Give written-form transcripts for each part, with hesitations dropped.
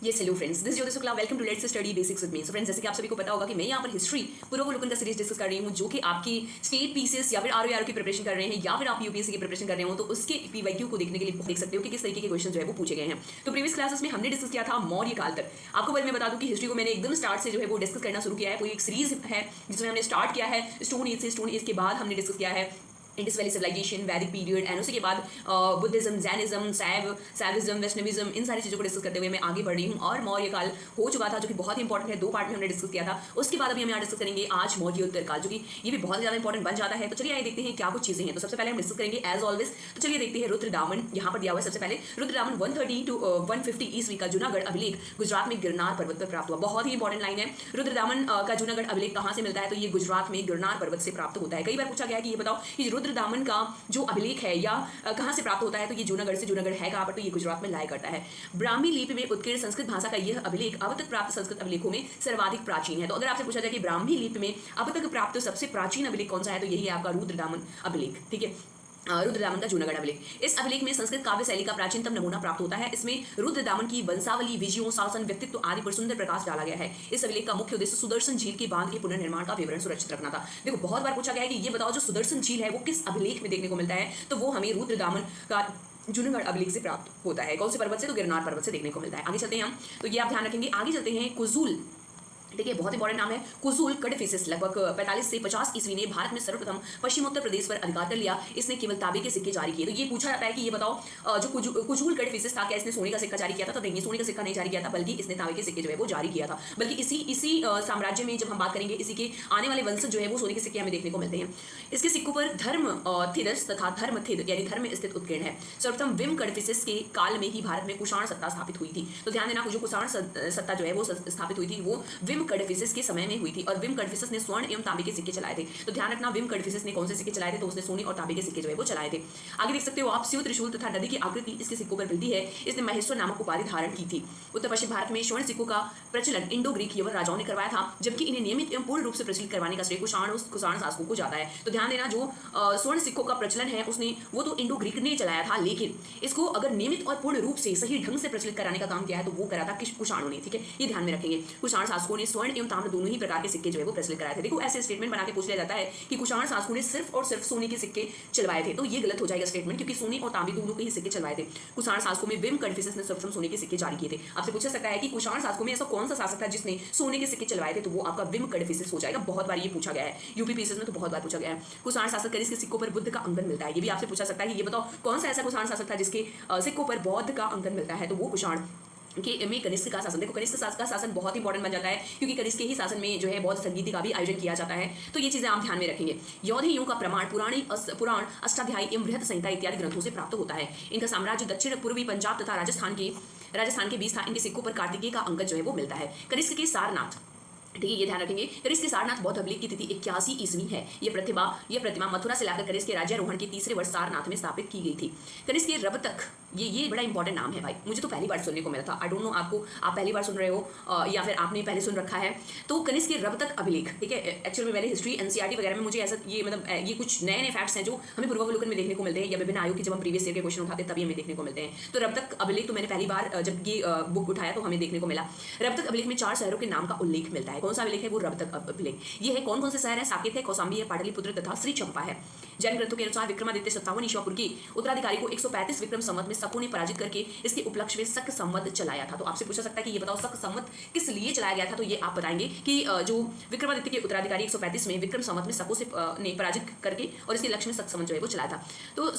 Yes, hello friends. This is Jyoti Shukla. Welcome to Let's Study Basics with me. So friends, जैसे कि आप सभी को पता होगा कि मैं यहाँ पर हिस्ट्री पूर्वावलोकन का सीरीज डिस्कस कर रही हूँ, जो कि आपकी स्टेट पीसीएस या फिर आरओआर की प्रिपरेशन कर रहे हैं या फिर आप यूपीएससी की प्रिपरेशन कर रहे हो, तो उसके पीवाईक्यू को देखने के लिए देख सकते हो कि किस तरीके के क्वेश्चन जो है वो पूछे गए हैं। तो प्रीवियस क्लासेस में हमने डिस्कस किया था मौर्य काल तक। आपको मैं बता दूं कि हिस्ट्री को मैंने एकदम स्टार्ट से जो है वो डिस्कस करना शुरू किया है। पूरी एक सीरीज है जिसमें हमने स्टार्ट किया है स्टोन एज से। स्टोन एज के बाद हमने डिस्कस किया है इंडस वैली सिविलाइजेशन, वैदिक पीरियड, एंड उसके बाद बुद्धिज्म, जैनिज्म, सैविज्म, वैष्णविज्म, इन सारी चीज़ों को डिस्कस करते हुए मैं आगे बढ़ रही हूँ। और मौर्य काल हो चुका था, जो कि बहुत ही इंपॉर्टेंट है। 2 पार्ट में हमने डिस्कस किया था। उसके बाद अभी हम यहाँ डिस्कस करेंगे आज मौर्योत्तर काल, जो कि ये भी बहुत ज़्यादा इंपॉर्टेंट बन जाता है। तो चलिए आइए देखते हैं क्या कुछ चीज़ें हैं। तो सबसे पहले हम डिस्कस करेंगे एज ऑलवेज। तो चलिए देखते हैं रुद्रदामन। यहाँ पर दिया हुआ है सबसे पहले रुद्रदामन 130 to 150 ईस्वी का जूनागढ़ अभिलेख गुजरात में गिरनार पर्वत पर प्राप्त हुआ। बहुत ही इंपॉर्टेंट लाइन है। रुद्रदामन का जूनागढ़ अभिलेख कहाँ से मिलता है? तो ये गुजरात में गिरनार पर्वत से प्राप्त होता है। कई बार पूछा गया है कि ये बताओ कि रुद्रदामन का जो अभिलेख है या कहाँ से प्राप्त होता है? तो ये जूनागढ़ से। जूनागढ़ है कहाँ पर? तो ये गुजरात में लाया करता है। ब्राह्मी लिपि में उत्कीर्ण संस्कृत भाषा का यह अभिलेख अब तक प्राप्त संस्कृत अभिलेखों में सर्वाधिक प्राचीन है। तो अगर आपसे पूछा जाए कि ब्राह्मी लिपि में अब तक प्राप्त सबसे प्राचीन अभिलेख कौन सा है, तो यही है आपका रुद्रदामन अभिलेख। ठीक है, रुद्रदामन का जूनागढ़ अभिलेख। इस अभिलेख में संस्कृत काव्य शैली का प्राचीनतम नमूना प्राप्त होता है। इसमें रुद्रदामन की वंशावली, विजयों, शासन, व्यक्तित्व आदि पर सुंदर प्रकाश डाला गया है। इस अभिलेख का मुख्य उद्देश्य सुदर्शन झील के बांध के पुनर्निर्माण का विवरण सुरक्षित रखना था। देखो, बहुत बार पूछा गया है कि ये बताओ जो सुदर्शन झील है वो किस अभिलेख में देखने को मिलता है? तो वो हमें रुद्रदामन का जूनागढ़ अभिलेख से प्राप्त होता है। कौन से पर्वत से? तो गिरनार पर्वत से देखने को मिलता है। आगे चलते हैं हम, तो ये आप ध्यान रखेंगे। आगे चलते हैं कुजूल। ठीक है, बहुत इंपॉर्टेंट नाम है कुजूल कडफिसिस। लगभग 45 से 50 ईस्वी ने भारत में सर्वप्रथम पश्चिमोत्तर प्रदेश पर अधिकार कर लिया। इसने केवल तांबे के सिक्के जारी किए। तो ये पूछा जाता है कि ये बताओ जो कुजूल कडफिसिस था, क्या इसने सोने का सिक्का जारी किया था? तो नहीं, सोने का सिक्का नहीं जारी किया था, बल्कि इसने तांबे के सिक्के जो है वो जारी किया था। बल्कि इसी साम्राज्य में जब हम बात करेंगे, इसी के आने वाले वंशज जो है वो सोने के सिक्के हमें देखने को मिलते हैं। इसके सिक्कों पर धर्म थिदस तथा धर्मथिद यानी धर्म स्थित उत्कीर्ण है। सर्वप्रथम विम कडफिसिस के काल में ही भारत में कुषाण सत्ता स्थापित हुई थी। तो ध्यान देना, जो कुषाण सत्ता जो है वो स्थापित हुई थी वो विम कडफिसिस के समय में हुई थी। और विम कडफिसिस ने स्वर्ण एवं तांबे के सिक्के चलाए थे। तो ध्यान रखना, विम कडफिसिस ने कौन से सिक्के चलाए थे? तो उसने सोने और तांबे के सिक्के जो है वो चलाए थे। आगे देख सकते हो आप, शिव त्रिशूल तथा नदी की आकृति इसके सिक्कों पर मिलती है। इसने महेश्वर नामक उपाधि धारण की थी। उत्तर पश्चिम भारत में स्वर्ण सिक्कों का प्रचलन इंडो ग्रीक यवन राजाओं ने करवाया था, जबकि इन्हें नियमित एवं पूर्ण रूप से प्रचलित करवाने का श्रेय कुषाण शासकों को जाता है। तो ध्यान देना, जो स्वर्ण सिक्कों का प्रचलन है उसने वो तो इंडो ग्रीक ने चलाया था, लेकिन इसको अगर नियमित और पूर्ण रूप से सही ढंग से प्रचलित कराने का काम किया है तो वो करा था कुषाणों ने। ठीक है, ये ध्यान में रखेंगे। कुषाण शासकों ने स्वर्ण एवं ताम्र दोनों ही प्रकार के सिक्के जो है वो प्रचलित कराए थे। देखो, ऐसे स्टेटमेंट बना के पूछ लिया जाता है कि कुषाण शासकों ने सिर्फ और सिर्फ सोने के सिक्के चलवाए थे, तो ये गलत हो जाएगा स्टेटमेंट, क्योंकि सोने और तांबे दोनों के ही सिक्के चलवाए थे। कुषाण शासकों में विम कडफिसिस ने सर्वप्रथम सोने के सिक्के जारी किए थे। आपसे पूछा सकता है कि कुषाण शासकों में ऐसा कौन सा शासक था जिसने सोने के सिक्के चलवाए थे? तो वो आपका विम कडफिसिस हो जाएगा। बहुत बार ये पूछा गया है यूपी पीसीएस में, तो बहुत बार पूछा गया है। कुषाण शासक कनिष्क के सिक्कों पर बुद्ध का अंकन मिलता है। ये भी आपसे पूछा सकता है कि ये बताओ कौन सा ऐसा कुषाण शासक था जिसके सिक्कों पर बौद्ध का अंकन मिलता है? तो वो कुषाण के में कनिष्क का शासन। देखो, कनिष्क का शासन बहुत इंपॉर्टेंट बन जाता है, क्योंकि कनिष्क के ही शासन में जो है बौद्ध संगीति का भी आयोजन किया जाता है। तो ये चीजें आप ध्यान में रखेंगे। यौधेयों का प्रमाण पुराण, अष्टाध्यायी एवं बृहत संहिता इत्यादि ग्रंथों से प्राप्त होता है। इनका साम्राज्य दक्षिण पूर्वी पंजाब तथा राजस्थान के बीच था। इनके सिक्कों पर कार्तिकेय का अंकन जो है वो मिलता है। कनिष्क के सारनाथ, ठीक है, ये ध्यान रखेंगे। कनिष्क के सारनाथ बौद्ध अभिलेख की तिथि 81 ईस्वी है। ये प्रतिमा मथुरा से लाकर कनिष्क के राज्यारोहण के तीसरे वर्ष सारनाथ में स्थापित की गई थी। कनिष्क के रबतक, ये बड़ा इंपॉर्टेंट नाम है भाई, मुझे तो पहली बार सुनने को मिला था। आई डोंट नो आपको, आप पहली बार सुन रहे हो या फिर आपने पहले सुन रखा है। तो कनिष्क के रबतक अभिलेख, ठीक है, एक्चुअली में मैंने हिस्ट्री एनसीईआरटी वगैरह में मुझे ऐसा ये कुछ नए फैक्ट्स हैं जो हमें पूर्वावलोकन में देखने को मिलते हैं, या विभिन्न आयोग की जब हम प्रीवियस ईयर के क्वेश्चन उठाते हैं तभी हमें देखने को मिलते हैं। तो रबतक अभिलेख तो मैंने पहली बार जब ये बुक उठाया तो हमें देखने को मिला। रबतक अभिलेख में 4 शहरों के नाम का उल्लेख मिलता है। कौन सा अभिलेख है? वो रबतक अभिलेख। ये है कौन से शहर है? साकेत है, कौशाम्बी है, पाटलिपुत्र तथा श्री चंपा है। जैन ग्रंथों के अनुसार विक्रमादित्य 57 ईश्वापुर के उत्तराधिकारी को 135 विक्रम संवत में शकों ने पराजित करके इसके उपलक्ष्य में शक संवत चलाया था। तो आपसे पूछा सकता है कि ये बताओ शक संवत किस लिए चलाया गया था? तो ये आप बताएंगे कि जो विक्रमादित्य के उत्तराधिकारी 135 में विक्रम संवत में शकों से ने पराजित करके और इसके लक्ष्य में शक संवत जो है वो चलाया था। तो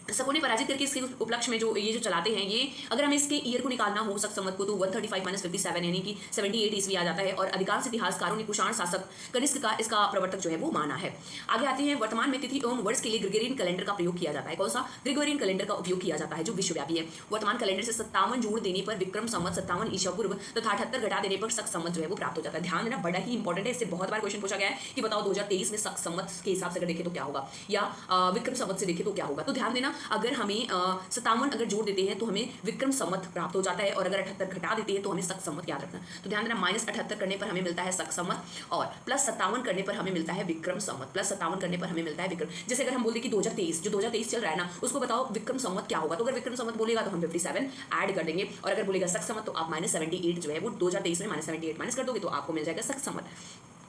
शकों ने पराजित करके इसके उपलक्ष्य में जो चलाते हैं, ये अगर हमें इसके ईयर को निकालना हो शक संवत को, तो 135 - 57 यानी कि 78 ईस्वी आ जाता है। और अधिकांश इतिहासकारों ने कुषाण शासक कनिष्क का इसका प्रवर्तक जो है वो माना है। आगे आते हैं, वर्तमान में तिथि एवं वर्ष के लिए ग्रेगोरियन कैलेंडर का प्रयोग किया जाता है। कौन सा? ग्रेगोरियन कैलेंडर का उपयोग किया जाता है, जो विश्वव्यापी है। वर्तमान कैलेंडर से 57 जोड़ देने पर विक्रम संवत 57 ईसा पूर्व तथा 78 घटा देने पर शक संवत जो है वो प्राप्त हो जाता है। ध्यान देना, बड़ा ही इंपॉर्टेंट है। इससे बहुत बार क्वेश्चन पूछा गया है कि बताओ 2023 में शक संवत के हिसाब से अगर देखें तो क्या होगा, या विक्रम संवत से देखें तो क्या होगा। तो ध्यान देना, अगर हमें 57 अगर जोड़ देते हैं तो हमें विक्रम संवत प्राप्त हो जाता है, और अगर 78 घटा देते हैं तो हमें शक संवत याद रखना। तो ध्यान देना, -78 करने पर हमें मिलता है शक संवत, और +57 करने पर हमें मिलता है विक्रम संवत। +57 करने पर हमें मिलता है विक्रम। जैसे अगर हम बोलते कि 2023, जो 2023 चल रहा है ना, उसको बताओ विक्रम संवत क्या होगा, तो अगर विक्रम संवत बोलेगा तो हम 57 ऐड कर देंगे, और अगर बोलेगा शक संवत तो आप -78 जो है वो 2023 में -78 माइनस कर दोगे तो आपको मिल जाएगा शक संवत।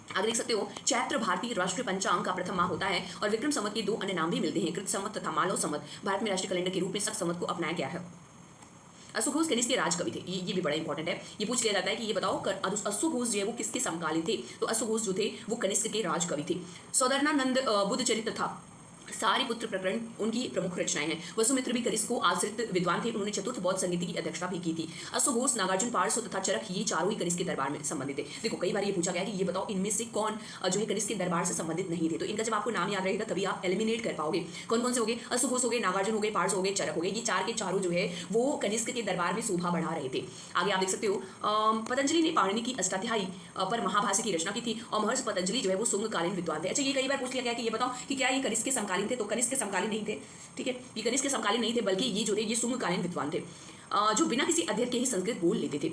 आगे देख सकते हो, चैत्र भारतीय राष्ट्रीय पंचांग का प्रथम माह होता है, और विक्रम संवत के 2 अन्य नाम भी मिलते हैं, कृत संवत तथा मालव संवत। भारत में राष्ट्रीय कैलेंडर के रूप में शक संवत को अपनाया गया है। अश्वघोष कनिष्क के राजकवि थे, ये भी बड़ा इंपॉर्टेंट है। ये पूछ लिया जाता है कि ये बताओ अश्वघोष जो है वो किसके समकालीन थे, तो अश्वघोष जो थे वो कनिष्क के राजकवि थे। सौदर्णानंद बुद्ध चरित्र था सारिपुत्र प्रकरण उनकी प्रमुख रचनाएं हैं। वसुमित्र भी कनिष्क को आश्रित विद्वान थे, उन्होंने चतुर्थ बौद्ध संगीति की अध्यक्षता भी की थी। अश्वघोष, नागार्जुन, पार्श्व तथा चरक, ये चारों ही कनिष्क के दरबार में संबंधित थे। देखो कई बार ये पूछा गया कि ये बताओ इनमें से कौन जो है कनिष्क के दरबार से संबंधित नहीं थे, तो इनका जब आपको नाम याद रहेगा तभी आप एलिमिनेट कर पाओगे। कौन कौन से हो गए, अश्वघोष हो गए, नागार्जुन हो गए, पार्श्व हो गए, चरक हो गए, ये चार के चारों जो है वो कनिष्क के दरबार में शोभा बढ़ा रहे थे। आगे आप देख सकते हो, पतंजलि ने पाणिनि की अष्टाध्यायी पर महाभाष्य की रचना की थी, और महर्षि पतंजलि जो है वो शुंगकालीन विद्वान थे। अच्छा, ये कई बार पूछ लिया गया कि ये बताओ कि क्या ये कनिष्क के समकालीन थे, तो कनिष्क के समकालीन नहीं थे। ठीक है, ये कनिष्क के समकालीन नहीं थे, बल्कि ये जो थे ये शुंगकालीन विद्वान थे, जो बिना किसी अध्ययन के ही संस्कृत बोल लेते थे।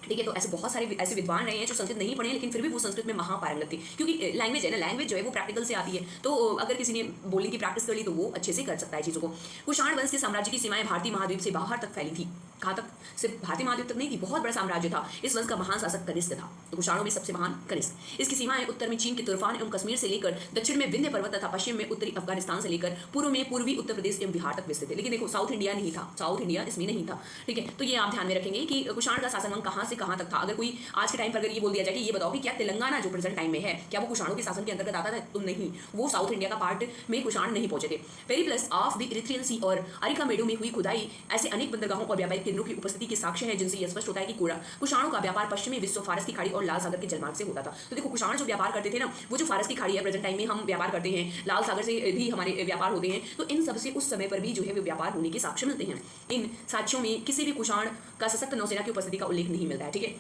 ठीक है, तो ऐसे बहुत सारे ऐसे विद्वान रहे हैं जो संस्कृत नहीं पढ़े लेकिन फिर भी वो संस्कृत में महापारंगत थे, क्योंकि लैंग्वेज है ना, लैंग्वेज जो है वो प्रैक्टिकल से आती है, तो अगर किसी ने बोलने की प्रैक्टिस कर ली तो वो अच्छे से कर सकता है चीज़ों को। कुषाण वंश के साम्राज्य की सीमाएं भारतीय महाद्वीप से बाहर तक फैली थी। कहाँ तक, सिर्फ भारतीय महाद्वीप तक नहीं थी, बहुत बड़ा साम्राज्य था। इस वंश का महान शासक कनिष्क था, तो कुषाणों में सबसे महान कनिष्क। इसकी सीमाएं उत्तर में चीन के तुर्फान एवं कश्मीर से लेकर दक्षिण में विंध्य पर्वत तथा पश्चिम में उत्तरी अफगानिस्तान से लेकर पूर्व में पूर्वी उत्तर प्रदेश एवं बिहार तक विस्तृत है। लेकिन देखो साउथ इंडिया नहीं था, साउथ इंडिया इसमें नहीं था। ठीक है, तो ये आप ध्यान में रखेंगे कि कुषाण का शासन कहाँ से कहाँ तक था। अगर कोई आज के टाइम पर अगर ये बोल दिया जाए कि ये बताओ कि क्या तेलंगाना जो प्रेजेंट टाइम में है क्या वो कुषाणों के शासन के अंतर्गत आता था, तो नहीं, वो साउथ इंडिया का पार्ट में कुषाण नहीं पहुंचे थे। पेरिप्लस ऑफ द इरिथ्रियन सी और अरिकामेडो में हुई खुदाई ऐसे अनेक बंदरगाहों और व्यापारिक केंद्रों की उपस्थिति के साक्ष्य है, जिनसे यह स्पष्ट होता है कि कुषाणों का व्यापार पश्चिमी विश्व, फारस की खाड़ी और लाल सागर के जलमार्ग से होता था। तो देखो कुषाण जो व्यापार करते थे ना, वो जो फारस की खाड़ी है प्रेजेंट टाइम में हम व्यापार करते हैं, लाल सागर से भी हमारे व्यापार होते हैं, तो इन सबसे उस समय पर भी जो है वो व्यापार होने के साक्ष्य मिलते हैं। इन साक्ष्यों में किसी भी कुषाण का सशक्त नौसेना की उपस्थिति का उल्लेख नहीं मिलता है। ठीक है,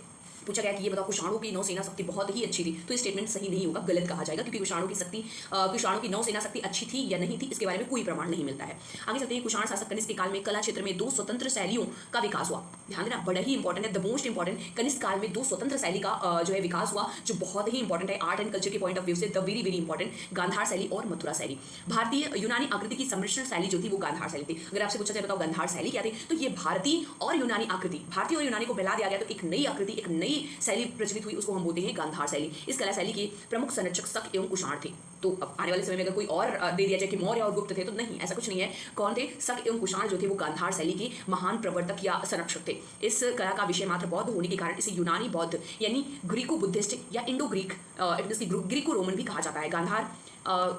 पूछा गया कि ये बताओ कुषाणों की नौसेना शक्ति बहुत ही अच्छी थी, तो ये स्टेटमेंट सही नहीं होगा, गलत कहा जाएगा, क्योंकि कुषाणों की नौसेना शक्ति अच्छी थी या नहीं थी इसके बारे में कोई प्रमाण नहीं मिलता है। आगे चलते हैं, कुषाण शासक कनिष्क के काल में कला क्षेत्र में 2 स्वतंत्र शैलियों का विकास हुआ। ध्यान देना, बड़ा ही इंपॉर्टेंट है, द मोस्ट इंपॉर्टेंट, कनिष्क काल में 2 स्वतंत्र शैली का जो है विकास हुआ, जो बहुत ही इंपॉर्टेंट है आर्ट एंड कल्चर के पॉइंट ऑफ व्यू से, the very very important, Gandhara शैली और मथुरा शैली। भारतीय यूनानी आकृति की सम्मिश्रण शैली जो थी वो गांधार शैली थी। अगर आपसे पूछा जाए बताओ गांधार शैली क्या थी, तो ये भारतीय और यूनानी आकृति, भारतीय और यूनानी को मिला दिया गया तो एक नई आकृति, एक नई शैली प्रचलित हुई, उसको हम बोलते हैं गांधार शैली। इस कला शैली के प्रमुख संरक्षक शक एवं कुषाण थे। तो अब आने वाले समय में अगर कोई और दे दिया जाए कि मौर्य और गुप्त थे, तो नहीं, ऐसा कुछ नहीं है। कौन थे, शक एवं कुषाण जो थे वो गांधार शैली के महान प्रवर्तक या संरक्षक थे। इस कला का विषय मात्र बौद्ध होने के कारण इसे यूनानी बौद्ध यानी ग्रीको बुद्धिस्ट या इंडो ग्रीक ग्रीको रोमन भी कहा जाता है। गांधार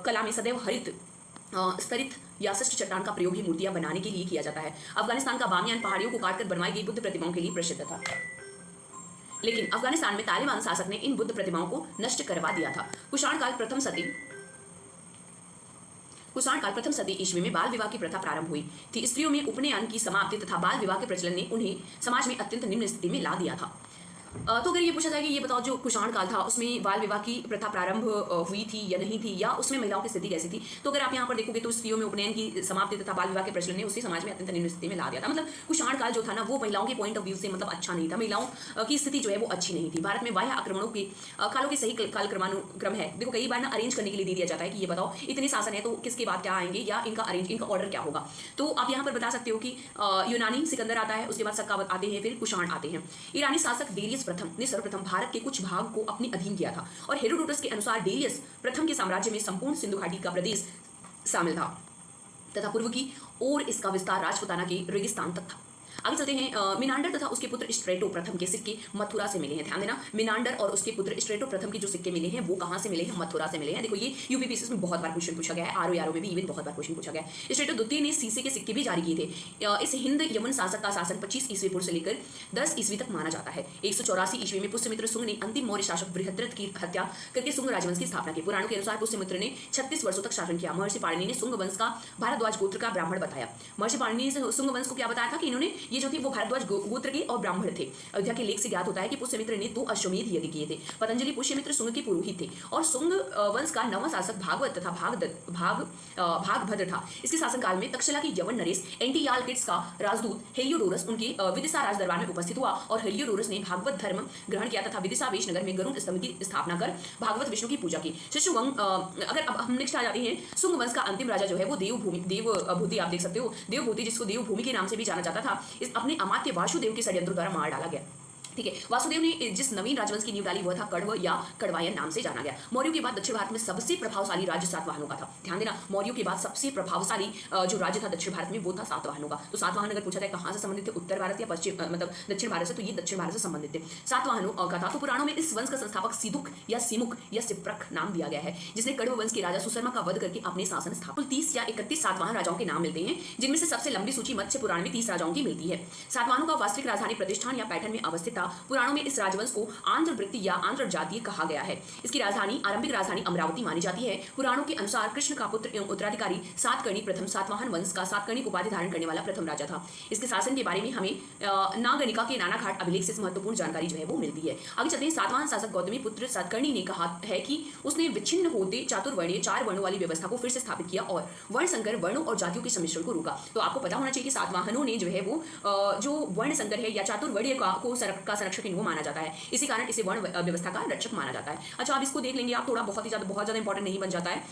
कला में सदैव हरित स्तरित या षष्ठ चट्टान का प्रयोग ही मूर्तियां बनाने के लिए किया जाता है। अफगानिस्तान का बामियान पहाड़ियों को काटकर बनवाई गई बुद्ध प्रतिमाओं के लिए प्रसिद्ध था, लेकिन अफगानिस्तान में तालिबान शासक ने इन बुद्ध प्रतिमाओं को नष्ट करवा दिया था। कुषाण काल प्रथम सदी ईस्वी में बाल विवाह की प्रथा प्रारंभ हुई थी। स्त्रियों में उपनयन की समाप्ति तथा बाल विवाह के प्रचलन ने उन्हें समाज में अत्यंत निम्न स्थिति में ला दिया था। तो अगर ये पूछा जाए कि ये बताओ जो कुषाण काल था उसमें बाल विवाह की प्रथा प्रारंभ हुई थी या नहीं थी, या उसमें महिलाओं की स्थिति कैसी थी, तो अगर आप यहाँ पर देखोगे तो स्त्रियों में उपनयन की समाप्ति तथा बाल विवाह के प्रचलन ने उसी समाज में अत्यंत निम्न स्थिति में ला दिया था। मतलब कुषाण काल जो था ना वो महिलाओं के पॉइंट ऑफ व्यू से मतलब अच्छा नहीं था, महिलाओं की स्थिति जो है वो अच्छी नहीं थी। भारत में बाह्य आक्रमणों के कालों के सही कालक्रम है। देखो कई बार ना अरेंज करने के लिए दे दिया जाता है कि ये बताओ इतने शासन है तो किसके बाद क्या आएंगे या इनका ऑर्डर क्या होगा। तो आप यहाँ पर बता सकते हो कि यूनानी सिकंदर आता है, उसके बाद सक्कावत आते हैं, फिर कुषाण आते हैं। ईरानी शासक डेरियस प्रथम ने सर्वप्रथम भारत के कुछ भाग को अपने अधीन किया था, और हेरोडोटस के अनुसार डेरियस प्रथम के साम्राज्य में संपूर्ण सिंधु घाटी का प्रदेश शामिल था तथा पूर्व की ओर इसका विस्तार राजपुताना के रेगिस्तान तक था। आगे चलते हैं, मिनांडर तथा उसके पुत्र स्ट्रेटो प्रथम के सिक्के मथुरा से मिले हैं। ध्यान देना, मिनांडर और उसके पुत्र स्ट्रेटो प्रथम के जो सिक्के मिले हैं वो कहाँ से मिले हैं, मथुरा से मिले हैं। देखो ये यूपीपीएससी में बहुत बार क्वेश्चन पूछा गया है, आरओ में भी इवन बहुत बार क्वेश्चन पूछा गया है। स्ट्रेटो द्वितीय ने सीसे के सिक्के भी जारी किए थे। इस हिंद यमन शासक का शासन 25 ईस्वी पूर्व से लेकर 10 ईस्वी तक माना जाता है। 184 ईस्वी में पुष्यमित्र शुंग ने अंतिम मौर्य शासक बृहद्रथ की हत्या करके शुंग राजवंश की स्थापना की। पुराणों के अनुसार पुष्यमित्र ने 36 वर्षों तक शासन किया। महर्षि पाणिनि ने शुंग वंश का भारद्वाज गोत्र का ब्राह्मण बताया। महर्षि पाणिनि ने शुंग वंश को क्या बताया था कि इन्होंने ये जो थे वो भारद्वाज गोत्र के और ब्राह्मण थे। अयोध्या के लेख से ज्ञात होता है कि पुष्यमित्र ने 2 अश्वमेध यज्ञ किए थे। पतंजलि पुष्यमित्र शुंग के पुरोहित थे और शुंग वंश का 9वां शासक भागवत तथा भागभद्र था। इसके शासनकाल में तक्षशिला के यवन नरेश एंटीयालकिड्स का राजदूत हेलियोडोरस उनके विदिशा राज दरबार में उपस्थित हुआ और हेलियोडोरस ने भागवत धर्म ग्रहण किया तथा विदिशा वेश नगर में गरुड़ स्तंभ की स्थापना कर भागवत विष्णु की पूजा की। शिशुवंश अगर अब हम नेक्स्ट आ जाते हैं, शुंग वंश का अंतिम राजा जो है वो देवभूति आप देख सकते हो, देवभूति जिसको देवभूमि के नाम से भी जाना जाता था, इस अपने अमात्य वासुदेव के षड्यंत्र द्वारा मार डाला गया। ठीक है, वासुदेव ने जिस नवीन राजवंश की नींव डाली वह था कण्व या कड़वायन नाम से जाना गया। मौर्यों के बाद दक्षिण भारत में सबसे प्रभावशाली राज्य सातवाहनों का था। ध्यान देना, मौर्यों के बाद सबसे प्रभावशाली जो राज्य था दक्षिण भारत में वो था सातवाहनों का। तो सातवाहन अगर पूछा जाए कहाँ से संबंधित थे, उत्तर भारत या पश्चिम मतलब दक्षिण भारत से, तो ये दक्षिण भारत से संबंधित थे। सातवाहनों का था। तो पुराणों में इस वंश का संस्थापक सिदुक या सिमुक या सिप्रक नाम दिया गया है, जिसने कण्व वंश के राजा सुशर्मा का वध करके अपने शासन स्थापित। 30 या 31 सातवाहन राजाओं के नाम मिलते हैं, जिनमें से सबसे लंबी सूची मत्स्य पुराण में 30 राजाओं की मिलती है। सातवाहनों का वास्तविक राजधानी प्रतिष्ठान या पैठन में अवस्थित था। पुराणों में इस राजवंश को आंध्र वृत्ति या आंध्र जातीय कहा गया है। इसकी आरंभिक राजधानी अमरावती मानी जाती है। पुराणों के अनुसार कृष्ण का पुत्र एवं उत्तराधिकारी सातकर्णी प्रथम सातवाहन वंश का सातकर्णिक उपाधि धारण करने वाला प्रथम राजा था। इसके शासन के बारे में हमें नागनिका के नानाघाट अभिलेख से महत्वपूर्ण जानकारी जो है वो मिलती है। आगे चलते हैं। सातवाहन शासक गौतमी पुत्र सातकर्णी ने कहा है कि उसने विच्छिन्न होते चातुर्वर्णीय 4 वर्णों वाली व्यवस्था को फिर से स्थापित किया और वर्ण संकर वर्णों और जातियों के सम्मिश्रण को रोका। तो आपको पता होना चाहिए कि सातवाहनों ने जो है वो जो वर्ण संकर है या चातुर्वर्णीय का संरक्षक वो माना जाता है, इसी कारण इसे वर्ण व्यवस्था का रक्षक माना जाता है। अच्छा, आप इसको देख लेंगे, आप थोड़ा बहुत ज़्यादा इंपॉर्टेंट नहीं बन जाता है।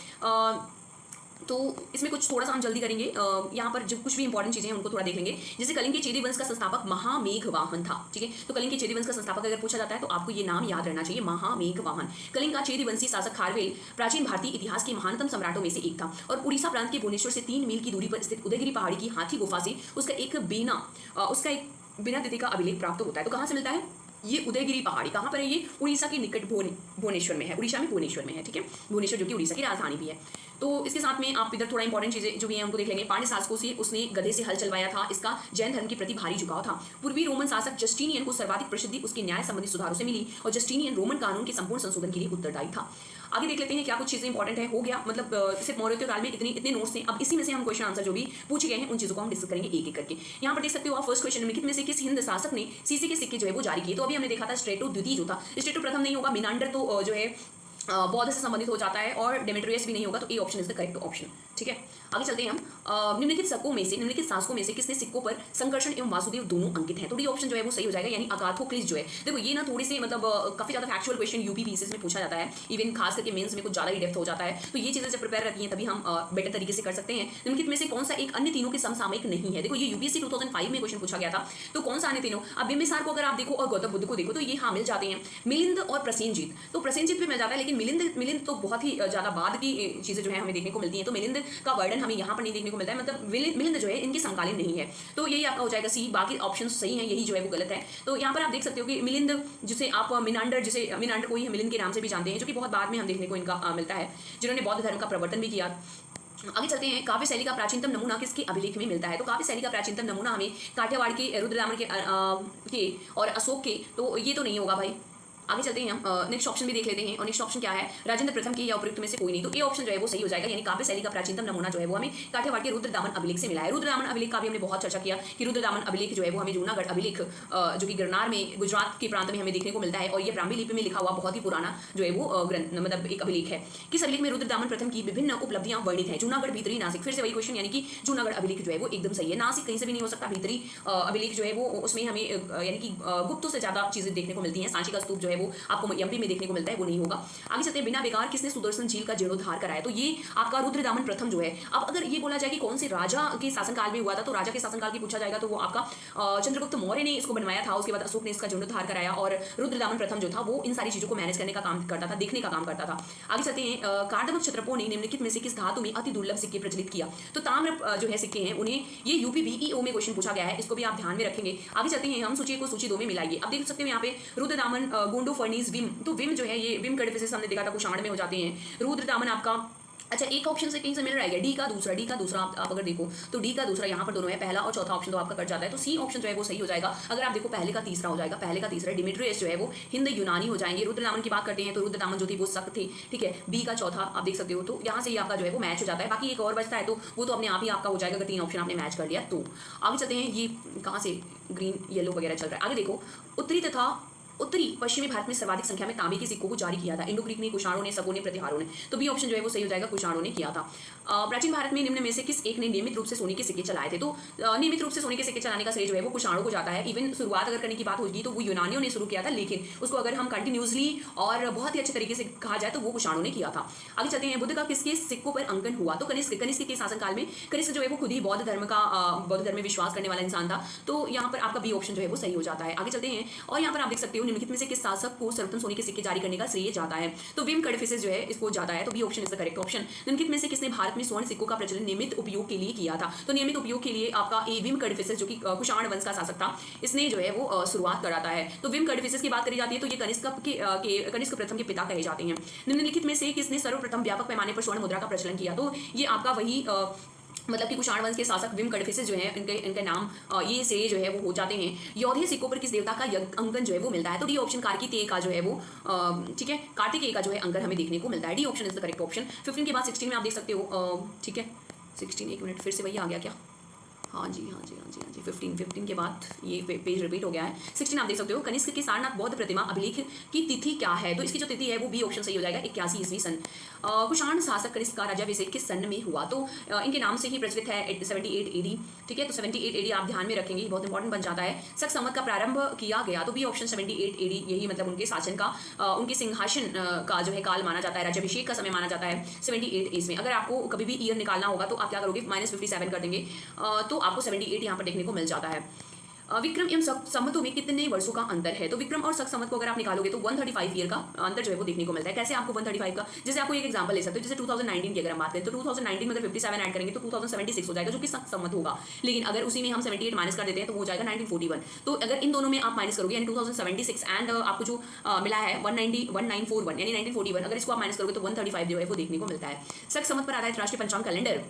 तो इसमें कुछ थोड़ा सा हम जल्दी करेंगे। यहाँ पर जो कुछ भी इंपॉर्टेंट चीजें हैं उनको थोड़ा देख लेंगे। जैसे कलिंग के चेदी वंश का संस्थापक महामेघवाहन था। ठीक है, तो कलिंग के चेदी वंश का संस्थापक अगर पूछा जाता है तो आपको ये नाम याद रहना चाहिए, महामेघवाहन। कलिंग का चेदी वंशी शासक खारवेल प्राचीन भारतीय इतिहास के महानतम सम्राटों में से एक था और उड़ीसा प्रांत के भुवनेश्वर से 3 मील की दूरी पर स्थित उदयगिरी पहाड़ी की हाथी गुफा से उसका एक बिना तिथि का अभिलेख प्राप्त होता है। तो कहाँ से मिलता है ये उदयगिरी पहाड़ी? कहाँ पर है ये? उड़ीसा के निकट भुवनेश्वर में है। उड़ीसा में भुवनेश्वर में है। ठीक है, भुवनेश्वर जो कि उड़ीसा की राजधानी भी है। तो इसके साथ में आप इधर थोड़ा इंपॉर्टेंट चीजें जो भी हैं उनको देख लेंगे। पांड्य शासकों से उसने गधे से हल चलवाया था। इसका जैन धर्म के प्रति भारी झुकाव था। पूर्वी रोमन शासक जस्टिनियन को सर्वाधिक प्रसिद्धि उसके न्याय संबंधी सुधारों से मिली और जस्टिनियन रोमन कानून के संपूर्ण संशोधन के लिए उत्तरदायी था। आगे देख लेते हैं क्या कुछ चीजें इंपॉर्टेंट है। हो गया, मतलब सिर्फ मौर्य काल में इतने नोट्स हैं। अब इसी में से हम क्वेश्चन आंसर जो भी पूछे गए हैं उन चीजों को हम डिस्कस करेंगे एक एक करके। यहाँ पर देख सकते हो आप फर्स्ट क्वेश्चन निम्नलिखित में से किस हिंद शासक ने सीसी के सिक्के जो है वो जारी किए? तो अभी हमने देखा था स्ट्रेटो द्वितीय जो था, स्ट्रेटो प्रथम नहीं होगा, मिनांडर तो जो है बौद्ध से संबंधित हो जाता है और डेमेट्रियस भी नहीं होगा, तो A option is the correct option. ठीक है, आगे चलते हैं हम। निम्नलिखित शासकों में से किसने सिक्कों पर संकर्षण एवं वासुदेव दोनों अंकित हैं? तो डी ऑप्शन जो है वो सही हो जाएगा, यानी अगाथोक्लिस जो है। देखो ये ना थोड़ी सी मतलब काफी ज्यादा फैक्चुअल क्वेश्चन यूपी पीसीएस में पूछा जाता है, इवन खास करके मेंस में कुछ ज्यादा ही डेप्थ हो जाता है। तो ये चीजें जब प्रिपेयर रहती हैं तभी हम बेटर तरीके से कर सकते हैं। निम्नलिखित में से कौन सा एक अन्य तीनों के समसामयिक नहीं है? देखो ये यूपीएससी 2005 में क्वेश्चन पूछा गया था। तो कौन सा अन्य तीनों? अब बिंबिसार को अगर आप देखो और गौतम बुद्ध को देखो तो ये हाँ मिल जाते हैं। मिलिंद और प्रसेनजीत, तो प्रसेनजीत भी मिल जाता है, लेकिन मिलिंद तो बहुत ही ज्यादा बाद की चीजें जो है हमें देखने को मिलती हैं। तो मिलिंद का वर्णन हमें यहाँ पर नहीं देखने को मिलता है, मतलब मिलिंद जो है इनके समकालीन नहीं है। तो यही आपका हो जाएगा सी। बाकी ऑप्शन सही है, यही जो है वो गलत है। तो यहाँ पर आप देख सकते हो कि मिलिंद जिसे आप मिनांडर को ही मिलिंद के नाम से भी जानते हैं, जो कि बहुत बाद में हम देखने को इनका मिलता है, जिन्होंने बौद्ध धर्म का प्रवर्तन भी किया। आगे चलते हैं। काव्य शैली का प्राचीनतम नमूना किसके अभिलेख में मिलता है? तो काव्य शैली का प्राचीनतम नमूना हमें काठियावाड़ के रुद्रदामन के और अशोक के, तो ये तो नहीं होगा भाई। आगे चलते हैं हम, नेक्स्ट ऑप्शन भी देख लेते हैं। और नेक्स्ट ऑप्शन क्या है? राजेंद्र प्रथम के या उपयुक्त में से कोई नहीं। तो ए ऑप्शन जो है वो सही हो जाएगा, यानी काव्य शैली का प्राचीनतम नमूना जो है वो हमें काठियावाड़ के रुद्रदामन अभिलेख से मिला है। रुद्रदामन अभिलेख का भी हमने बहुत चर्चा किया कि रुद्रदामन अभिलेख जो है वो हमें जूनागढ़ अभिलेख जो कि गिरनार में गुजरात के प्रांत में हमें देखने को मिलता है और ये ब्राह्मी लिपि में लिखा हुआ बहुत ही पुराना जो है वो ग्रंथ मतलब एक अभिलेख है। किस अभिलेख में रुद्रदामन प्रथम की विभिन्न उपलब्धियां वर्णित हैं? जूनागढ़, भीतरी, नासिक। फिर से वही क्वेश्चन, यानी कि जूनागढ़ अभिलेख जो है वो एकदम सही है। नासिक कहीं से भी नहीं हो सकता। भीतरी अभिलेख जो है वो उसमें हमें यानी कि गुप्तों से ज्यादा चीजें देखने को मिलती हैं। सांची का स्तूप जो है वो आपको में देखने को मिलता है, वो नहीं होगा। आगे चलते हैं। बिना बेकार किसने सुदर्शन झील का जीर्णोद्धार कराया? तो ये आपका रुद्रदामन प्रथम जो है। अब अगर ये बोला जाए कि कौन से राजा के शासनकाल में हुआ था, तो राजा के शासनकाल की पूछा जाएगा तो वो आपका चंद्रगुप्त मौर्य ने इसको बनवाया था। उसके बाद अशोक ने इसका जीर्णोद्धार कराया और रुद्रदामन प्रथम जो था वो इन सारी चीजों को मैनेज करने का काम करता था, देखने का काम करता था। आगे चलते हैं। कार्दमक क्षत्रपों ने निम्नलिखित में से किस धातु में अति दुर्लभ सिक्के प्रचलित किया? तो ताम्र जो है सिक्के हैं उन्हें ये यूपीबीईओ में क्वेश्चन पूछा गया है, इसको भी आप ध्यान में रखेंगे। आगे चलते हैं हम, सूची को सूची 2 में मिलाइए। अब देख सकते हो यहाँ पे रुद्रदामन, गोंडो, फर्नीस, विम। तो विम जो है ये विम कड़फिसेस हमने देखा था कुषाण में हो जाते हैं। रुद्रदामन आपका अच्छा, एक ऑप्शन से कहीं से मिल रहा है क्या? डी का दूसरा आप अगर देखो तो डी का दूसरा यहाँ पर दोनों है, पहला और चौथा ऑप्शन तो आपका कट जाता है, तो सी ऑप्शन जो है वो सही हो जाएगा। अगर आप देखो पहले का तीसरा हो जाएगा, पहले का तीसरा डिमिट्रियस जो है वो हिंद यूनानी हो जाएंगे। रुद्रदामन की बात करते हैं तो रुद्रदामन जो थी वो सख्त थे, ठीक है। बी का चौथा आप देख सकते हो, तो यहाँ से ही आपका जो है वो मैच हो जाता है। बाकी एक और बचता है तो वो तो अपने आप ही आपका हो जाएगा अगर 3 ऑप्शन आपने मैच कर लिया तो। आगे चलते हैं, ये कहाँ से ग्रीन येलो वगैरह चल रहा है। आगे देखो, उत्तरी तथा उत्तरी पश्चिमी भारत में सर्वाधिक संख्या में तांबे के सिक्कों को जारी किया था इंडो ग्रीक ने, कुषाणों ने, सबों ने, प्रतिहारों ने, तो बी ऑप्शन जो है वो सही हो जाएगा, कुषाणों ने किया था। प्राचीन भारत में निम्न में से किस एक ने नियमित रूप से सोने के सिक्के चलाए थे? तो नियमित रूप से सोने के सिक्के चलाने का श्रेय जो है वो कुषाणों को जाता है। इवन शुरुआत अगर करने की बात होगी तो वो यूनानियों ने शुरू किया था, लेकिन उसको अगर हम कंटिन्यूसली और बहुत ही अच्छे तरीके से कहा जाए तो वो कुषाणों ने किया था। आगे चलते हैं, बुद्ध का किसके सिक्कों पर अंकन हुआ? तो कनिष्क के शासनकाल में। कनिष्क जो है वो खुद ही बौद्ध धर्म में विश्वास करने वाला इंसान था, तो यहाँ पर आपका बी ऑप्शन जो है वो सही हो जाता है। आगे चलते हैं, और यहाँ पर आप देख सकते हो निम्नलिखित में से किस शासक को सर्वप्रथम सोने के सिक्के जारी करने का श्रेय जाता है? तो विम कड़फिसेस जो है इसको जाता है, तो B option is the correct option. निम्नलिखित में से किसने भारत में स्वर्ण सिक्कों का प्रचलन नियमित उपयोग के लिए किया था? तो नियमित उपयोग के लिए आपका ए विम कड़फिसेस जो कि कुषाण वंश का शासक था, इसने जो है वो शुरुआत कराता है। तो विम कड़फिसेस की बात करी जाती है तो ये कनिष्क प्रथम के पिता कहे जाते हैं। निम्नलिखित में से किसने सर्वप्रथम व्यापक पैमाने पर स्वर्ण मुद्रा का प्रचलन किया? तो ये आपका वही मतलब कि कुषाण वंश के शासक विम कड़फिसेस जो है इनके नाम ये श्रेय जो है वो हो जाते हैं। योधे सिक्कों पर किस देवता का अंकन जो है वो मिलता है? तो डी ऑप्शन कार्तिकेय का जो है वो ठीक है, कार्तिकेय का जो है अंकन हमें देखने को मिलता है। D option is the correct option. 15 के बाद 16 में आप देख सकते हो, ठीक है 16, एक मिनट फिर से वही आ गया क्या? हाँ जी 15 के बाद ये पेज रिपीट हो गया है। 16 आप देख सकते हो, कनिष्क की सारनाथ बौद्ध प्रतिमा अभिलेख की तिथि क्या है? तो इसकी जो तिथि है वो बी ऑप्शन सही हो जाएगा, 81 ईस्वी सन। कुषाण शासक कनिष्क का राज्याभिषेक किस सन में हुआ? तो इनके नाम से ही प्रचलित है 78 AD, ठीक है। तो 78 AD आप ध्यान में रखेंगे, बहुत इंपॉर्टेंट बन जाता है। शक संवत का प्रारंभ किया गया, तो बी ऑप्शन 78 AD, यही मतलब उनके शासन का उनके सिंहासन का जो है काल माना जाता है, राज्याभिषेक का समय माना जाता है 78 ईस्वी में। अगर आपको कभी भी ईयर निकालना होगा तो आप क्या करोगे, -57 कर देंगे, तो आपको 78 यहाँ पर देखने को मिल जाता है। विक्रम एवं संवतों में कितने वर्षों का अंतर है? तो विक्रम और शक संवत को अगर आप निकालोगे तो 135 ईयर का अंतर जो है वो देखने को मिलता है। कैसे आपको 135 का, जैसे आपको एक एग्जांपल ले सकते हो, जैसे 2019 की अगर हम बात करें तो 2019 में अगर 57 ऐड करेंगे तो 2076 हो जाएगा, जो कि शक संवत होगा। लेकिन अगर उसी में हम 78 माइनस कर देते हैं तो हो जाएगा 1941। तो अगर इन दोनों में आप माइनस करोगे यानी 2076 एंड आपको जो मिला है 1941 यानी 1941, अगर इसको आप माइनस करोगे तो 135 जो है वो देखने को मिलता है। शक संवत पर आधारित राष्ट्रीय पंचांग कैलेंडर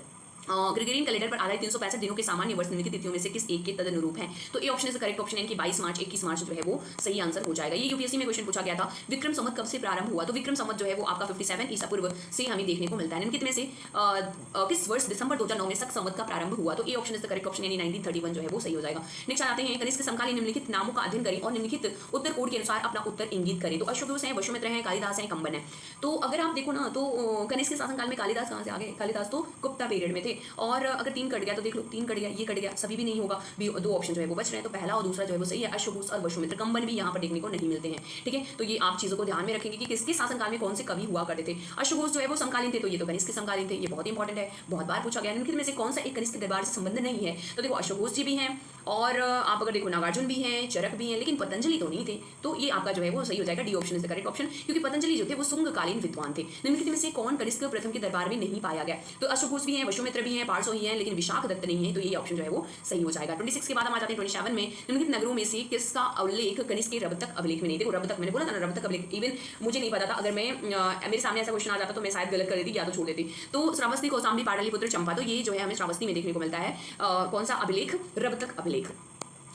ग्रेगोरियन कैलेंडर पर आधारित 365 दिनों के सामान्य वर्ष निम्नलिखित तिथियों में से किस एक के तदनुरूप है? तो A option is correct option, यानी कि 22 मार्च 21 मार्च जो है वो सही आंसर हो जाएगा। ये यूपीएससी में क्वेश्चन पूछा गया था, विक्रम संवत कब से प्रारंभ हुआ? तो विक्रम संवत जो है वो आपका 57 ईसा पूर्व से हमें देखने को मिलता है। निम्नलिखित में से किस वर्ष दिसंबर 2009 में शक संवत का प्रारंभ हुआ? तो A option is the correct option, यानी 1931 जो है वो सही हो जाएगा। नेक्स्ट आते हैं, कनिष्क समकालीन निम्नलिखित नामों का अध्ययन करें और निम्नलिखित उत्तर कोड के अनुसार अपना उत्तर इंगित करें। तो अश्वघोष है, वशुमित्र है, कालिदास है, कंबन है। तो अगर आप देखो ना तो कनिष्क के शासनकाल में कालिदास कहाँ से आ गए? कालिदास तो गुप्ता पीरियड में थे। और अगर 3 कट गया तो देख लो, 3 कट गया, ये कट गया, सभी भी नहीं होगा, 2 ऑप्शन जो है वो बच रहे हैं, तो पहला और दूसरा जो है वो सही है। अश्वघोष और वशुमित्र, कंबन भी यहाँ पर देखने को नहीं मिलते हैं, ठीक है। तो ये आप चीजों को ध्यान में रखेंगे कि किसके शासनकाल में कौन से कवि हुआ करते थे। अश्वघोष जो है वो समकालीन थे, तो ये तो कनिष्क के समकालीन थे, ये बहुत इंपॉर्टेंट है, बहुत बार पूछा गया। निम्नलिखित में से कौन सा एक कनिष्क दरबार से संबंध नहीं है? तो देखो अश्वघोष जी भी हैं और आप अगर देखो नागार्जुन भी हैं, चरक भी हैं, लेकिन पतंजलि तो नहीं थे, तो ये आपका जो है वो सही हो जाएगा, D option is the correct option, क्योंकि पतंजलि जो थे वो शुंगकालीन विद्वान थे। निम्नलिखित में से कौन कनिष्क प्रथम के दरबार में नहीं पाया गया? तो अश्वघोष भी हैं, वशुमित्र भी हैं, पार्सो ही हैं, लेकिन विशाख दत्त नहीं है, तो ये ऑप्शन जो है वो सही हो जाएगा। 26 के बाद हम आ जाते हैं 27 में, निम्नलिखित नगरों में से किसका उल्लेख कनिष्क के रबतक अभिलेख में नहीं? देखो रबतक, मैंने बोला था ना रबतक अभिलेख, इवन मुझे नहीं पता था, अगर मैं मेरे सामने ऐसा क्वेश्चन आ जाता तो मैं शायद गलत कर देती या तो छोड़ देती। तो श्रावस्ती, कौशाम्बी, पाटलिपुत्र, चंपा, तो ये जो है हमें श्रावस्ती में देखने को मिलता है। कौन सा अभिलेख? रबतक अभिलेख।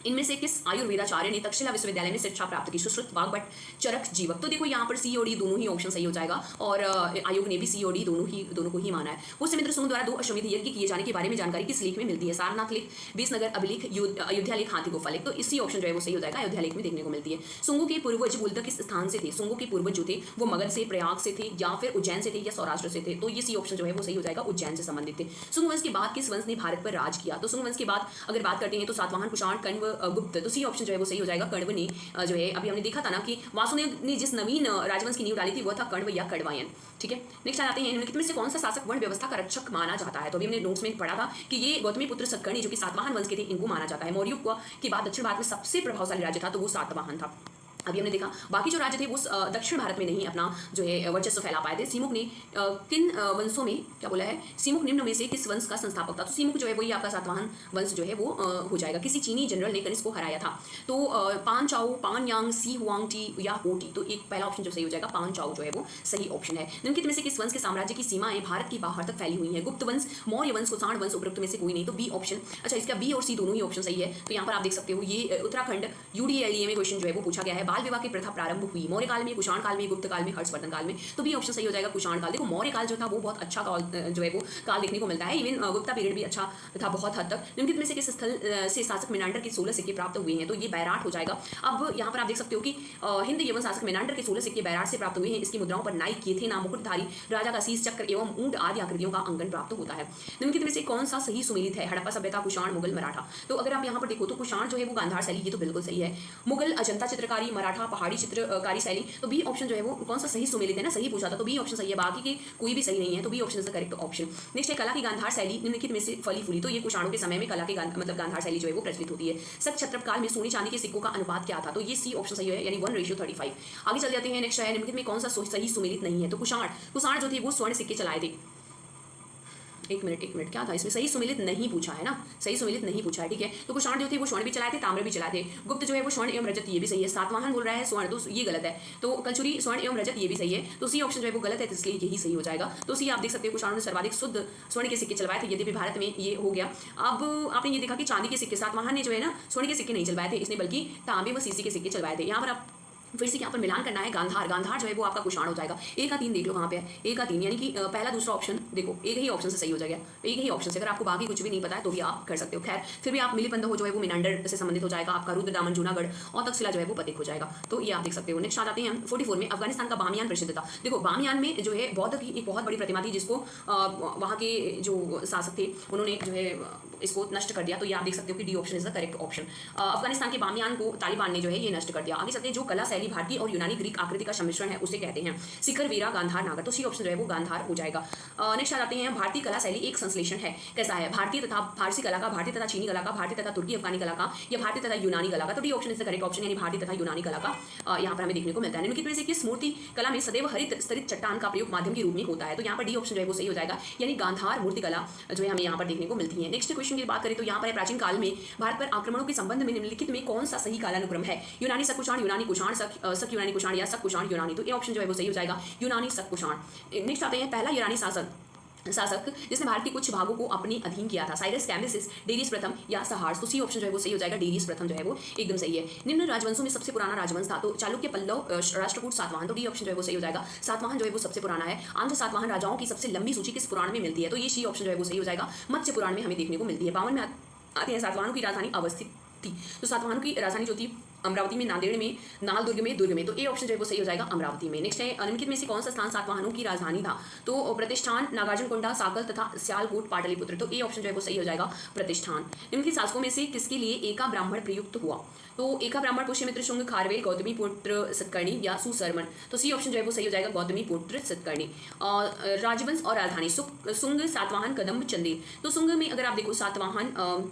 इनमें से किस आयुर्वेदाचार्य ने तक्षशिला विश्वविद्यालय में शिक्षा प्राप्त की? सुश्रुत, वाग्भट, चरक, जीवक। तो देखो यहाँ पर सी और डी दोनों ही ऑप्शन सही हो जाएगा, और आयोग ने भी सी और डी दोनों को ही माना है। पुष्यमित्र सूंग द्वारा 2 अश्वमेध यज्ञ किए जाने के बारे में जानकारी किस लेख में मिलती है? सारनाथ लेख, बीसनगर अभिलेख, अयोध्या लेख, हाथी गुफा लेख। तो इसी ऑप्शन जो है वो सही हो जाएगा, अयोध्या लेख में देखने को मिलती है। सुंगों के पूर्वज मूलतः किस स्थान से थे? सुंगों के पूर्वज जो थे वो मगध से, प्रयाग से थे, या फिर उज्जैन से थे, या सौराष्ट्र से थे? तो ये सी ऑप्शन जो है वो सही हो जाएगा, उज्जैन से संबंधित थे। सुंग वंश के बाद किस वंश ने भारत पर राज किया? तो सुंग वंश के बाद अगर बात करते हैं तो सातवाहन, कुषाण, कण्व, गुप्त। तो सी ऑप्शन जो है वो सही हो जाएगा, कण्व ने जो है, अभी हमने देखा था ना कि वासुदेव ने जिस नवीन राजवंश की नींव डाली थी वो था कण्व या कण्वायन, ठीक है। नेक्स्ट आते हैं, निम्नलिखित में से कौन सा शासक वर्ण व्यवस्था का रक्षक माना जाता है? तो अभी हमने नोट्स में पढ़ा था कि ये गौतमी पुत्र सतकर्णी जो कि सातवाहन वंश के थे, इनको माना जाता है। मौर्य के बाद दक्षिण भारत में सबसे प्रभावशाली राज्य था तो वो सातवाहन था। अभी हमने देखा बाकी जो राज्य थे वो दक्षिण भारत में नहीं अपना जो है वर्चस्व फैला पाए थे। सीमुक ने किन वंशों में क्या बोला है, सीमुक निम्न में से किस वंश का संस्थापक था? तो सीमुक जो है वही आपका सातवाहन वंश जो है वो हो जाएगा। किसी चीनी जनरल ने कनिष्क को हराया था? तो पान चाओ, पान यांग, सी हुआंग टी या हो टी। तो एक पहला ऑप्शन जो सही हो जाएगा पान चाओ जो है वो सही ऑप्शन है। निम्नलिखित में से किस वंश के साम्राज्य की सीमाएं भारत की बाहर तक फैली हुई है? गुप्त वंश, मौर्य वंश, कुषाण वंश, उपरोक्त में से कोई नहीं। तो बी ऑप्शन। अच्छा, इसका बी और सी दोनों ही ऑप्शन सही है। तो यहाँ पर आप देख सकते हो ये उत्तराखंड यूडीएलईए में क्वेश्चन जो है वो पूछा गया है। बाल विवाह की प्रथा प्रारंभ हुई मौर्य काल में, कुषाण काल में, गुप्त काल में, हर्षवर्धन काल में। तो बी ऑप्शन सही हो जाएगा कुषाण काल। देखो मौर्य काल जो था वो बहुत अच्छा काल जो है वो काल देखने को मिलता है। इवन गुप्ता पीरियड भी अच्छा था बहुत हद तक। निम्नलिखित में से किस स्थल से शासक मेनांडर के 16 सिक्के प्राप्त हुए हैं? तो ये बैराट हो जाएगा। अब यहाँ पर आप देख सकते हो कि हिंद यवन शासक मेनांडर के 16 सिक्के बैराट से प्राप्त हुए हैं। इसकी मुद्राओं पर नाइक, किए थे नाम, मुकुटधारी राजा का शीश चक्र एवं ऊंट आदि आकृतियों का अंकन प्राप्त होता है। निम्नलिखित में से कौन सा सही सुमेलित है? हड़प्पा सभ्यता, कुषाण, मुगल, मराठा। तो अगर आप यहाँ पर देखो तो कुषाण जो है वो गांधार शैली, ये तो बिल्कुल सही है। मुगल अजंता चित्रकारी, मराठा पहाड़ी चित्रकारी शैली। तो बी ऑप्शन जो है वो कौन सा सही सुमेलित है ना, सही पूछा था तो बी ऑप्शन सही है। बाकी के कोई भी सही नहीं है, तो B option is the correct option. Next है कला की गांधार शैली निम्नलिखित में से फली फूली। तो ये कुषाणों के समय में कला के मतलब गांधार शैली जो है वो प्रचलित होती है। शक क्षत्रप काल में सोने चांदी के सिक्कों का अनुपात क्या था? तो ये सी ऑप्शन सही है, यानी 1:35। आगे चल जाते हैं। नेक्स्ट है निम्नलिखित में कौन सा सही सुमेलित नहीं है? तो कुषाण जो थे वो स्वर्ण सिक्के चलाए थे। एक मिनट क्या था इसमें? सही सुमेलित नहीं पूछा है ना, सही सुमेलित नहीं पूछा है, ठीक है। तो कुषाण जो थे वो स्वर्ण भी चलाए थे, ताम्र भी चलाए थे। गुप्त जो है वो स्वर्ण एवं रजत, ये भी सही है। सातवाहन बोल रहा है स्वर्ण, तो ये गलत है। तो कलचुरी स्वर्ण एवं रजत, ये भी सही है। तो सी ऑप्शन जो है वो गलत है, तो इसलिए यही सही हो जाएगा। तो सी आप देख सकते हो कुषाण ने सर्वाधिक शुद्ध स्वर्ण के सिक्के चलवाए थे, यद्यपि भारत में ये हो गया। अब आपने ये देखा कि चांदी के सिक्के सातवाहन ने जो है ना स्वर्ण के सिक्के नहीं चलवाए थे, इसने बल्कि तांबे व सीसी के सिक्के चलवाए थे। यहाँ पर आप फिर से यहाँ पर मिलान करना है। गांधार जो है वो आपका कुषाण हो जाएगा। ए का 3 देख लो कहाँ पे है, ए का 3, यानी कि पहला दूसरा ऑप्शन देखो एक ही ऑप्शन से सही हो जाएगा, एक ही ऑप्शन से। अगर आपको बाकी कुछ भी नहीं पता है तो भी आप कर सकते हो। खैर फिर भी आप मिलीबंध हो जो है वो मेनांडर से संबंधित हो जाएगा। आपका रुद्र दामन जूनागढ़ और तक्षशिला जो है वो पतिक हो जाएगा। तो ये आप देख सकते हो। नेक्स्ट आ जाते हैं 44 में अफगानिस्तान का बामियान प्रसिद्ध था। देखो बामियान में जो है बौद्ध की एक बहुत बड़ी प्रतिमा थी, जिसको वहाँ के जो शासक थे उन्होंने जो है इसको नष्ट कर दिया। तो ये आप देख सकते हो कि D option is the correct option. Afghanistan के बामियान को तालिबान ने जो है ये नष्ट कर दिया। आगे चलते हैं। जो कला शैली भारतीय और यूनानी ग्रीक आकृति का सम्मिश्रण है उसे कहते हैं शिखर, वीरा, गांधार, नागर। तो सी ऑप्शन जो है वो गांधार हो जाएगा। नेक्स्ट आ जाते हैं। भारतीय कला शैली एक संश्लेषण है, कैसा है? भारतीय तथा फारसी कला का, भारतीय तथा चीनी कला का, भारतीय तथा तुर्की अफगानी कला का, या भारतीय तथा यूनानी कला का। तो D option is the correct option, यानी भारतीय तथा यूनानी कला का यहाँ पर हमें देखने को मिलता है। निम्नलिखित में से किस मूर्ति कला में सदैव हरित स्तरित चट्टान का प्रयोग माध्यम के रूप में होता है? तो यहाँ पर डी ऑप्शन जो है वो सही हो जाएगा, यानी गांधार मूर्ति कला जो है हमें यहाँ पर देखने को मिलती है। नेक्स्ट क्वेश्चन की बात करें तो यहाँ पर प्राचीन काल में भारत पर आक्रमणों के संबंध में निम्नलिखित में कौन सा सही कालानुक्रम है? यूनानी शक कुषाण, यूनानी कुषाण शक यूनानी कुषाण, या शक कुषाण यूनानी। तो ये ऑप्शन जो है वो सही हो जाएगा, यूनानी शक कुषाण। नेक्स्ट आते हैं। पहला यूनानी शासक जिसने भारत के कुछ भागों को अपने अधीन किया था, साइरस, कैम्बिसिस, डेरियस प्रथम या सहार्स। तो सी ऑप्शन जो है वो सही हो जाएगा, डेरियस प्रथम जो है वो एकदम सही है। निम्न राजवंशों में सबसे पुराना राजवंश था? तो चालुक्य, पल्लव, राष्ट्रकूट, सातवाहन। तो डी ऑप्शन जो है वो सही हो जाएगा, सातवाहन जो है वो सबसे पुराना है। आंध्र सातवाहन राजाओं की सबसे लंबी सूची किस पुराण में मिलती है? तो ये सी ऑप्शन जो है वो सही हो जाएगा, मत्स्य पुराण में हमें देखने को मिलती है। 52 में आते हैं। सातवाहनों की राजधानी अवस्थित थी? तो सातवाहनों की राजधानी जो थी अमरावती में, नांदेड़ में, नाल दुर्ग में, दुर्ग में। तो ए ऑप्शन जो है वो सही हो जाएगा, अमरावती में। नेक्स्ट है। निम्नलिखित में से कौन सा स्थान सातवाहनों की राजधानी था? तो प्रतिष्ठान, नागार्जुनकोंडा, साकल तथा सियालकोट, पाटलिपुत्र। तो ए ऑप्शन जो है वो सही हो जाएगा, प्रतिष्ठान। निम्नलिखित शासकों में से किसके लिए एका ब्राह्मण प्रयुक्त हुआ? तो एका ब्राह्मण पुष्यमित्र, शुंग, खारवेल, गौतमी पुत्र सतकर्णी या सुशर्मन। तो सी ऑप्शन जो है वो सही हो जाएगा, गौतमी पुत्र सतकर्णी। राजवंश और राजधानी सुंग, सातवाहन, कदम्ब, चंदेल। तो सुंग में अगर आप देखो सातवाहन,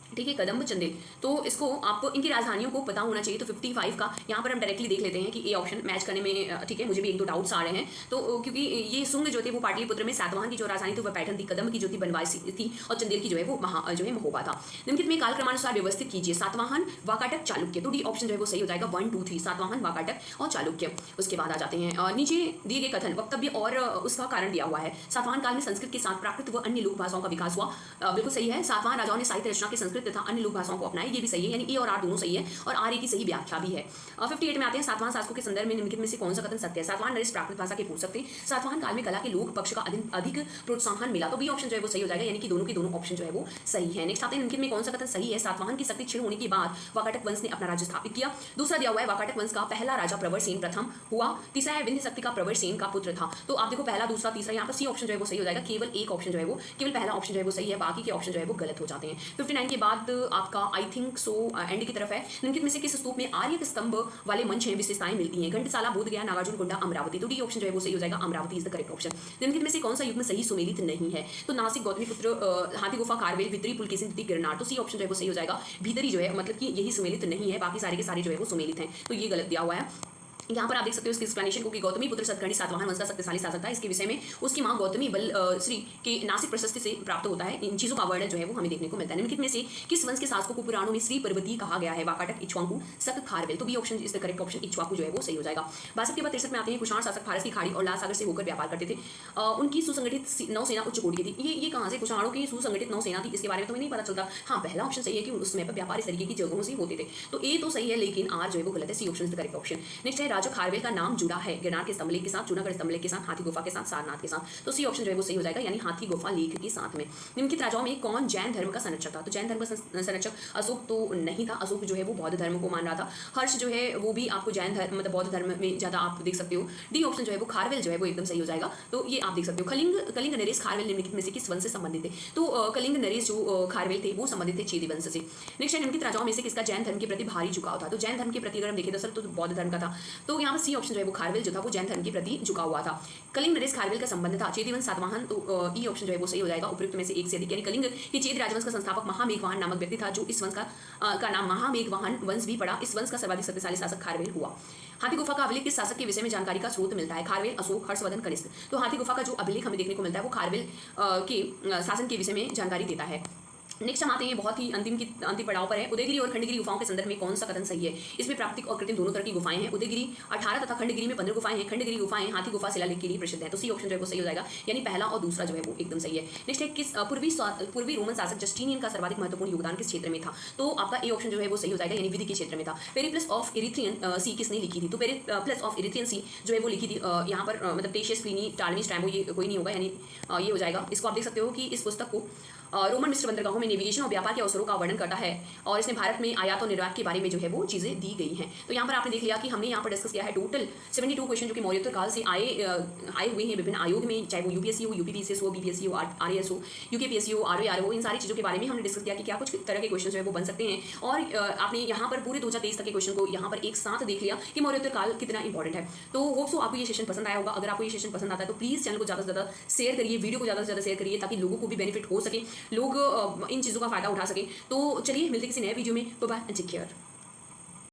ठीक है, कदम्ब, चंदेल। तो इसको आपको इनकी राजधानियों को पता होना चाहिए। तो 55 का यहाँ पर हम डायरेक्टली देख लेते हैं कि ए ऑप्शन मैच करने में, ठीक है, मुझे भी एक दो डाउट्स आ रहे हैं। तो क्योंकि ये सुंग जो थे वो पाटलिपुत्र में, सातवाहन की जो राजधानी थी वो पैठन थी, कदम्ब की जो थी बनवासी थी, और चंदेल की जो है वो जो है महोबा था। निम्नलिखित में कालक्रमानुसार व्यवस्थित कीजिए। सातवाहन, वाकाटक, चालुक्य। तो डी ऑप्शन जो है वो सही हो जाएगा, 1 2 3 सातवाहन, वाकाटक और चालुक्य। उसके बाद आ जाते हैं नीचे दिए गए कथन, वक्तव्य और उसका कारण दिया हुआ है। सातवाहन काल में संस्कृत के साथ प्राकृत व अन्य लोक भाषाओं का विकास हुआ। बिल्कुल सही है। सातवाहन राजाओं ने साहित्य रचना के संस्कृत तथा अन्य लोक भाषाओं को अपनाए, ये भी सही है, यानी ए और आर दोनों सही है, और आर ए की सही व्याख्या भी है। 58 में आते हैं। सातवाहन शासकों के संदर्भ में निम्नलिखित में से कौन सा कथन सत्य है? सातवाहन नरेश प्राकृत भाषा के पूछ सकते हैं। सातवाहन काल में कला के लोक पक्ष का अधिक प्रोत्साहन मिला। तो बी ऑप्शन जो है वो सही हो जाएगा, यानी कि दोनों के दोनों ऑप्शन जो है वो सही है। नेक्स्ट आते हैं। निम्नलिखित में कौन सा कथन सही है? सातवाहन की शक्ति क्षीण होने के बाद वाकाटक वंश ने अपना राज्य स्थापित किया। दूसरा दिया हुआ है वाकाटक वंश का पहला राजा प्रवरसेन प्रथम हुआ। तीसरा है विंध्य शक्ति का प्रवरसेन का पुत्र था। तो आप देखो पहला, दूसरा, तीसरा, यहाँ पर सी ऑप्शन जो है वो सही हो जाएगा। केवल एक ऑप्शन जो है वो, केवल पहला ऑप्शन जो है वो सही है, बाकी के ऑप्शन जो है वो गलत हो जाते हैं। 59 के बाद आपका आई थिंक सो एंड की तरफ है। निम्नलिखित में से किस स्तूप में आर्य स्तंभ वाले मंच हैं विशेषताएं मिलती हैं? घंटसाला, बोधगया, नागार्जुनकोंडा, अमरावती। तो डी ऑप्शन जो है वो सही हो जाएगा, Amravati is the correct option. निम्नलिखित में से कौन सा युग्म सही सुमेलित नहीं है? तो नासिक, गौतमीपुत्र, हाथी गुफा, खारवेल, भितरी, पुलकेशिन, गिरनार। तो सी ऑप्शन जो है वो सही हो जाएगा, भीतरी जो है मतलब कि यही सुमेलित नहीं है, बाकी सारे के सारे जो है वो सुमेलित हैं। तो ये गलत दिया हुआ है। यहाँ पर आप देख सकते हो इसकी एक्सप्लेनेशन को कि गौतमी पुत्र सतकर्णी सातवाहन वंश का शक्तिशाली शासक था। इसके विषय में उसकी मां गौतमी बल श्री के नासिक प्रशस्ति से प्राप्त होता है। इन चीजों का वर्णन जो है वो हमें देखने को मिलता है। निम्नलिखित में से किस वंश के शासकों को पुराणों में श्री पर्वती कहा गया है? वाकाटक, इक्ष्वाकु, शक, खारवेल। तो B option is the correct option, Ikshvaku जो है वो सही हो जाएगा। 62 के बाद 63 में आते हैं। कुषाण शासक फारस की खाड़ी और लाल सागर से होकर व्यापार करते थे। उनकी सुसंगठित नौसेना उच्च कोटि की थी। ये कहाँ से कुषाणों की सुसंगठित नौसेना थी, इसके बारे में तो नहीं पता चलता। हाँ, पहला ऑप्शन सही है कि उस समय पर व्यापार इस तरीके की जगहों से होते थे। तो ए तो सही है, लेकिन आर जो है वो गलत है। C option is the correct option. Next है, राजा खारवेल का नाम जुड़ा है गिरनार के स्तंभ लेख के साथ, चूनागढ़ स्तंभ लेख के साथ, हाथी गुफा के साथ, सारनाथ के साथ। तो सी ऑप्शन जो है वो सही हो जाएगा, यानी हाथी गुफा लेख के साथ में। निम्नलिखित राजाओं में कौन जैन धर्म का संरक्षक था? तो जैन धर्म का संरक्षक अशोक तो नहीं था। अशोक जो है वो बौद्ध धर्म को मान रहा था। हर्ष जो है वो भी आपको जैन धर्म मतलब बौद्ध धर्म में ज्यादा आप देख सकते हो। डी ऑप्शन जो है वो खारवेल जो है वो एकदम सही हो जाएगा। तो ये आप देख सकते हो। कलिंग नरेश खारवेल निम्नलिखित में से किस वंश से संबंधित थे? तो कलिंग नरेश जो खारवेल थे वो संबंधित थे चेदी वंश से। नेक्स्ट है, निम्नलिखित राजाओं में से किसका जैन धर्म के प्रति भारी झुकाव था? तो जैन धर्म के प्रति अगर हम देखें तो सर तो बौद्ध धर्म का था। तो यहाँ पर सी ऑप्शन जो है वो खारवेल जो था वो जैन धर्म के प्रति झुका हुआ था। कलिंग नरेश खारवेल का संबंध था चेदी वंश सातवाहन। तो ई ऑप्शन जो है वो सही हो जाएगा, उपयुक्त में से एक से अधिक। यानी कलिंग के चेद राजवंश का संस्थापक महामेघवाहन नामक व्यक्ति था, जो इस वंश का नाम महामेघवाहन वंश भी पड़ा। इस वंश का सर्वाधिक शक्तिशाली शासक खारवेल हुआ। हाथी गुफा का अभिलेख किस शासक के विषय में जानकारी का स्रोत मिलता है? खारवेल, अशोक, हर्षवर्धन, कनिष्क। तो हाथी गुफा का जो अभिलेख हमें देखने को मिलता है वो खारवेल के शासन के विषय में जानकारी देता है। नेक्स्ट हम आते हैं बहुत ही अंतिम पड़ाव पर है। उदयगिरी और खंडगिरी गुफाओं के संदर्भ में कौन सा कथन सही है? इसमें प्राकृतिक और कृत्रिम दोनों तरह की गुफाएं हैं। उदयगिरी 18 तथा खंडगिरी में 15 गुफाएं हैं। खंडगिरी गुफाएं हाथी गुफा शिलालेख के लिए प्रसिद्ध है। तो सी ऑप्शन जो है वो सही हो जाएगा, यानी पहला और दूसरा जो है वो एकदम सही है। नेक्स्ट है, किस पूर्वी रोमन शासक जस्टिनियन का सर्वाधिक महत्वपूर्ण योगदान किस क्षेत्र में था? तो आपका ए ऑप्शन जो है वो सही हो जाएगा, यानी विधि के क्षेत्र में था। पेरिप्लस ऑफ इरिथ्रियन सी किसने लिखी थी? तो पेरिप्लस ऑफ इरिथ्रियन सी जो है वो लिखी थी यहाँ पर मतलब टेशियस प्लिनी टालमी स्ट्रैबो, ये कोई नहीं होगा, यानी ये हो जाएगा। इसको आप देख सकते हो कि इस पुस्तक को रोमन मिस्र बंदरगाहों में नेविगेशन और व्यापार के अवसरों का वर्णन करता है, और इसमें भारत में आयात और निर्यात के बारे में जो है वो चीज़ें दी गई हैं। तो यहाँ पर आपने देख लिया कि हमने यहाँ पर डिस्कस किया है टोटल 72 क्वेश्चन जो कि मौर्योत्तर काल से आए हुए हैं विभिन्न आयोग में, चाहे वो यूपीएससी हो, यूपीपीसीएस हो, बीपीएससी हो, आरएएस हो, यूकेपीएससी हो, आरओआर हो, इन सारी चीज़ों के बारे में हमने डिस्कस किया कि क्या कुछ तरह के क्वेश्चन जो है वो बन सकते हैं। और आपने यहाँ पर पूरे 2023 तक के क्वेश्चन को यहाँ पर एक साथ देख लिया कि मौर्योत्तर काल कितना इंपॉर्टेंट है। तो होप सो आपको ये सेशन पसंद आया होगा। अगर आपको ये सेशन पसंद आता है तो प्लीज़ चैनल को ज़्यादा से ज़्यादा शेयर करिए, वीडियो को ज़्यादा से ज़्यादा शेयर करिए, ताकि लोगों को भी बेनिफिट हो सके, लोग इन चीज़ों का फायदा उठा सके। तो चलिए मिलते किसी नए वीडियो में। Bye bye and take care.